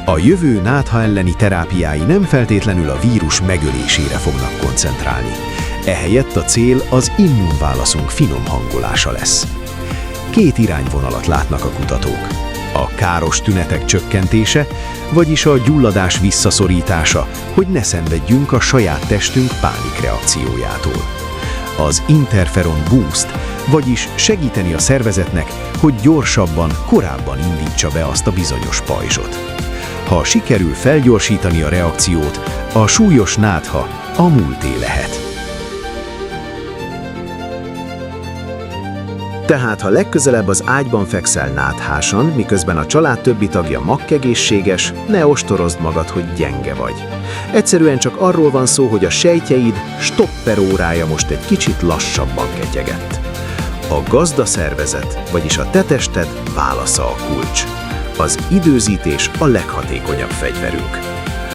A jövő nátha elleni terápiái nem feltétlenül a vírus megölésére fognak koncentrálni. Ehelyett a cél az immunválaszunk finom hangolása lesz. Két irányvonalat látnak a kutatók. A káros tünetek csökkentése, vagyis a gyulladás visszaszorítása, hogy ne szenvedjünk a saját testünk pánikreakciójától. Az interferon boost, vagyis segíteni a szervezetnek, hogy gyorsabban, korábban indítsa be azt a bizonyos pajzsot. Ha sikerül felgyorsítani a reakciót, a súlyos nátha a múlté lehet. Tehát, ha legközelebb az ágyban fekszel náthásan, miközben a család többi tagja makkegészséges, ne ostorozd magad, hogy gyenge vagy. Egyszerűen csak arról van szó, hogy a sejtjeid stopper órája most egy kicsit lassabban ketyegett. A gazdaszervezet, vagyis a te tested válasza a kulcs. Az időzítés a leghatékonyabb fegyverünk.